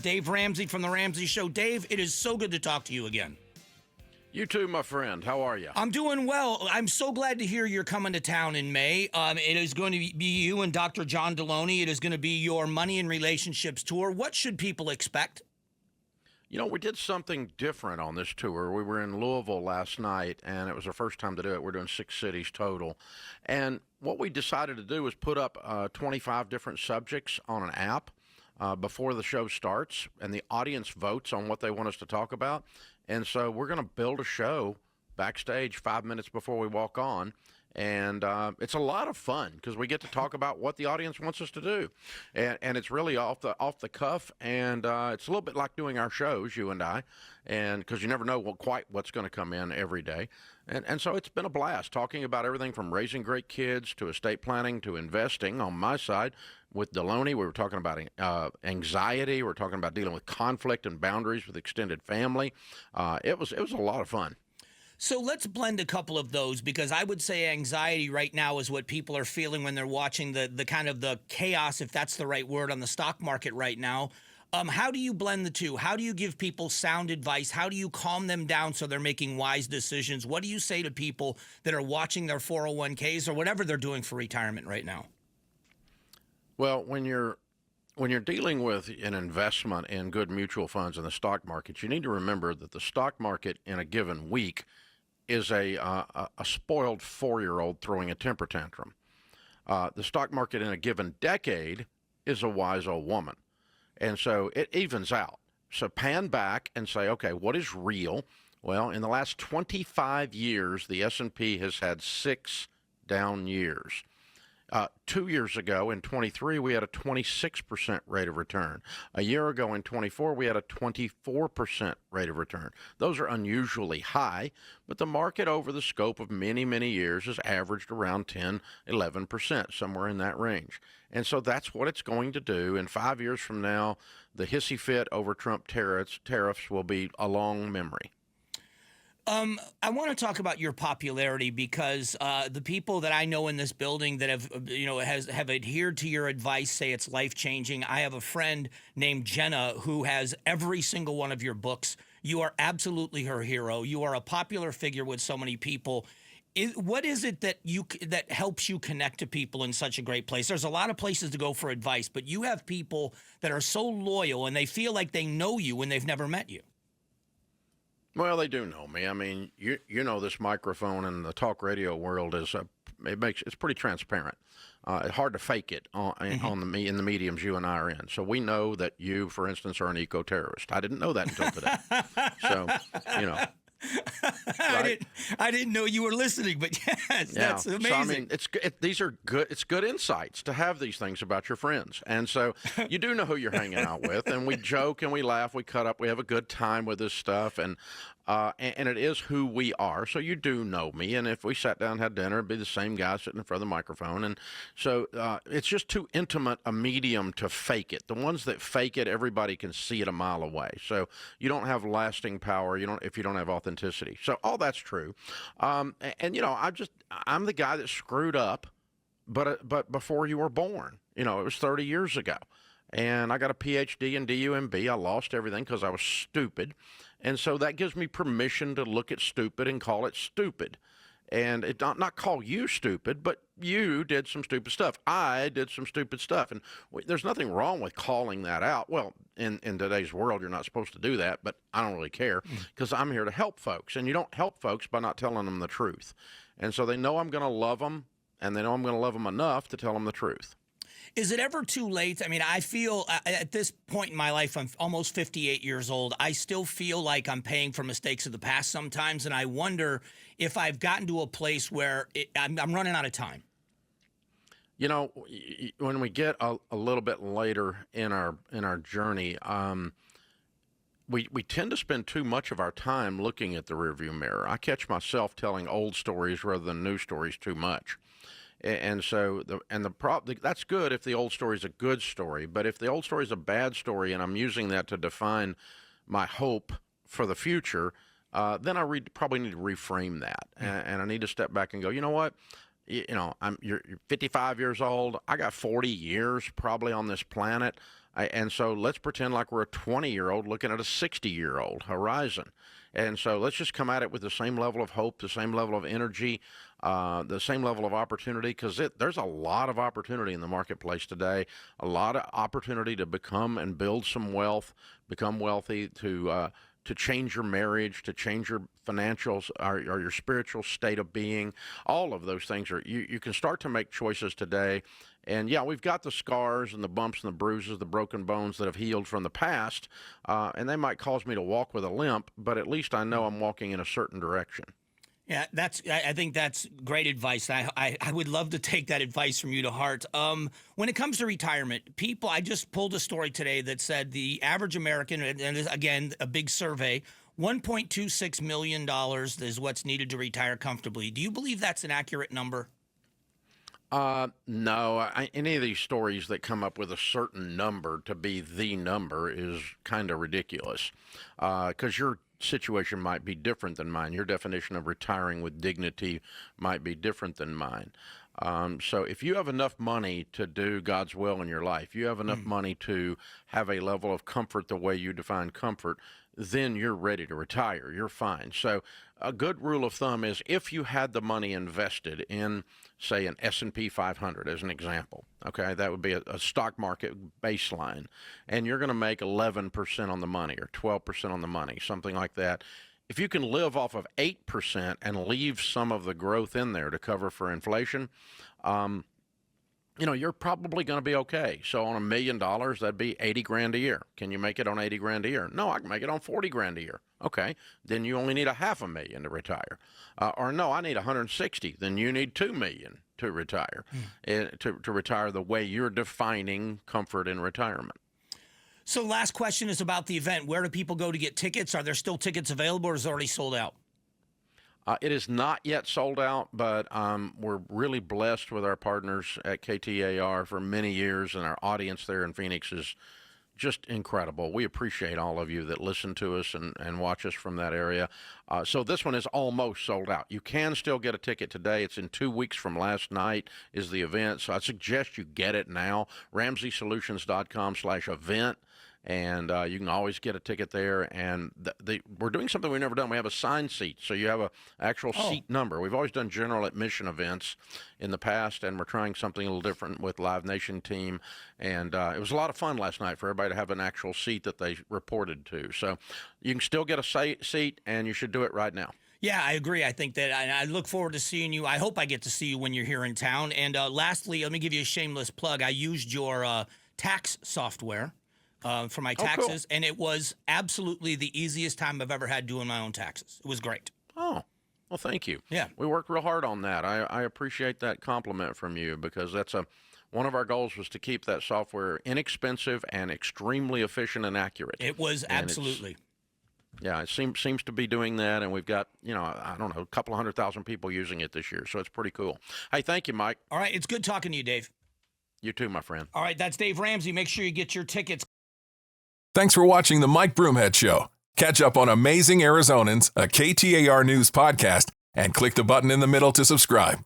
Dave Ramsey from The Ramsey Show. Dave, it is so good to talk to you again. You too, my friend. How are you? I'm doing well. I'm so glad to hear you're coming to town in May. It is going to be you and Dr. John Deloney. It is going to be your Money and Relationships tour. What should people expect? You know, we did something different on this tour. We were in Louisville last night, and it was our first time to do it. We're doing 6 cities total. And what we decided to do was put up 25 different subjects on an app before the show starts, and the audience votes on what they want us to talk about. And so we're going to build a show backstage 5 minutes before we walk on. And it's a lot of fun because we get to talk about what the audience wants us to do, and it's really off the cuff, and it's a little bit like doing our shows, you and I, and because you never know quite what's going to come in every day, and so it's been a blast talking about everything from raising great kids to estate planning to investing. On my side, with Deloney, we were talking about anxiety. We were talking about dealing with conflict and boundaries with extended family. It was a lot of fun. So let's blend a couple of those, because I would say anxiety right now is what people are feeling when they're watching the kind of the chaos, if that's the right word, on the stock market right now. How do you blend the two? How do you give people sound advice? How do you calm them down so they're making wise decisions? What do you say to people that are watching their 401ks or whatever they're doing for retirement right now? Well, when you're dealing with an investment in good mutual funds in the stock market, you need to remember that the stock market in a given week is a spoiled 4-year-old throwing a temper tantrum. The stock market in a given decade is a wise old woman. And so it evens out. So pan back and say, okay, what is real? Well, in the last 25 years, the S&P has had 6 down years. 2 years ago, in 23, we had a 26% rate of return. A year ago, in 24, we had a 24% rate of return. Those are unusually high, but the market over the scope of many, many years has averaged around 10, 11%, somewhere in that range. And so that's what it's going to do. In 5 years from now, the hissy fit over Trump tariffs will be a long memory. I want to talk about your popularity, because the people that I know in this building that have adhered to your advice say it's life-changing. I have a friend named Jenna who has every single one of your books. You are absolutely her hero. You are a popular figure with so many people. What is it that helps you connect to people in such a great place? There's a lot of places to go for advice, but you have people that are so loyal and they feel like they know you when they've never met you. Well, they do know me. I mean, you know, this microphone in the talk radio world is it's pretty transparent. It's hard to fake it in the mediums you and I are in. So we know that you, for instance, are an eco-terrorist. I didn't know that until today. So, you know. Right? I didn't know you were listening, but yes, that's amazing. So, I mean, these are good. It's good insights to have these things about your friends, and so you do know who you're hanging out with, and we joke and we laugh, we cut up, we have a good time with this stuff, and it is who we are. So you do know me, and if we sat down and had dinner, it'd be the same guy sitting in front of the microphone, and so it's just too intimate a medium to fake it. The ones that fake it, everybody can see it a mile away. So you don't have lasting power. If you don't have authenticity. So all that's true, and you know, I'm the guy that screwed up, but before you were born. You know, it was 30 years ago, and I got a PhD in DUMB. I lost everything because I was stupid, and so that gives me permission to look at stupid and call it stupid. And it not call you stupid, but you did some stupid stuff. I did some stupid stuff. And there's nothing wrong with calling that out. Well, in today's world, you're not supposed to do that, but I don't really care because I'm here to help folks. And you don't help folks by not telling them the truth. And so they know I'm going to love them, and they know I'm going to love them enough to tell them the truth. Is it ever too late? I mean, I feel at this point in my life, I'm almost 58 years old. I still feel like I'm paying for mistakes of the past sometimes, and I wonder if I've gotten to a place where I'm running out of time. You know, when we get a little bit later in our journey, we tend to spend too much of our time looking at the rearview mirror. I catch myself telling old stories rather than new stories too much. And so that's good if the old story is a good story. But if the old story is a bad story and I'm using that to define my hope for the future, then I probably need to reframe that. And I need to step back and go, you know what? You're 55 years old. I got 40 years probably on this planet. And so let's pretend like we're a 20-year-old looking at a 60-year-old horizon. And so let's just come at it with the same level of hope, the same level of energy, the same level of opportunity, because there's a lot of opportunity in the marketplace today, a lot of opportunity to become and build some wealth, become wealthy, to change your marriage, to change your financials or your spiritual state of being. All of those things you can start to make choices today. And yeah, we've got the scars and the bumps and the bruises, the broken bones that have healed from the past, and they might cause me to walk with a limp, but at least I know I'm walking in a certain direction. Yeah, I think that's great advice. I would love to take that advice from you to heart. When it comes to retirement, I just pulled a story today that said the average American, and this, again, a big survey, $1.26 million is what's needed to retire comfortably. Do you believe that's an accurate number? No, any of these stories that come up with a certain number to be the number is kind of ridiculous, because your situation might be different than mine. Your definition of retiring with dignity might be different than mine. So if you have enough money to do God's will in your life, you have enough money to have a level of comfort the way you define comfort, then you're ready to retire. You're fine. So a good rule of thumb is if you had the money invested in, say, an S&P 500 as an example, okay, that would be a stock market baseline, and you're going to make 11% on the money or 12% on the money, something like that. If you can live off of 8% and leave some of the growth in there to cover for inflation, you're probably going to be okay. So on $1 million, that'd be 80 grand a year. Can you make it on 80 grand a year? No, I can make it on 40 grand a year. Okay, then you only need $500,000 to retire. Or no, I need 160. Then you need $2 million to retire, to retire the way you're defining comfort in retirement. So last question is about the event. Where do people go to get tickets? Are there still tickets available or is it already sold out? It is not yet sold out, but we're really blessed with our partners at KTAR for many years, and our audience there in Phoenix is just incredible. We appreciate all of you that listen to us and watch us from that area. So this one is almost sold out. You can still get a ticket today. It's in 2 weeks from last night is the event, so I suggest you get it now. RamseySolutions.com/event. And you can always get a ticket there. And we're doing something we've never done. We have assigned seats, so you have an actual seat number. We've always done general admission events in the past, and we're trying something a little different with Live Nation team. And it was a lot of fun last night for everybody to have an actual seat that they reported to. So you can still get a seat, and you should do it right now. Yeah, I agree. I think that I look forward to seeing you. I hope I get to see you when you're here in town. And lastly, let me give you a shameless plug. I used your tax software for my taxes, cool. And it was absolutely the easiest time I've ever had doing my own taxes. It was great. Oh, well, thank you. Yeah. We worked real hard on that. I appreciate that compliment from you, because that's one of our goals was to keep that software inexpensive and extremely efficient and accurate. It was absolutely. Yeah, it seems to be doing that, and we've got, I don't know, a couple of 100,000 people using it this year, so it's pretty cool. Hey, thank you, Mike. All right, it's good talking to you, Dave. You too, my friend. All right, that's Dave Ramsey. Make sure you get your tickets. Thanks for watching the Mike Broomhead Show. Catch up on Amazing Arizonans, a KTAR News podcast, and click the button in the middle to subscribe.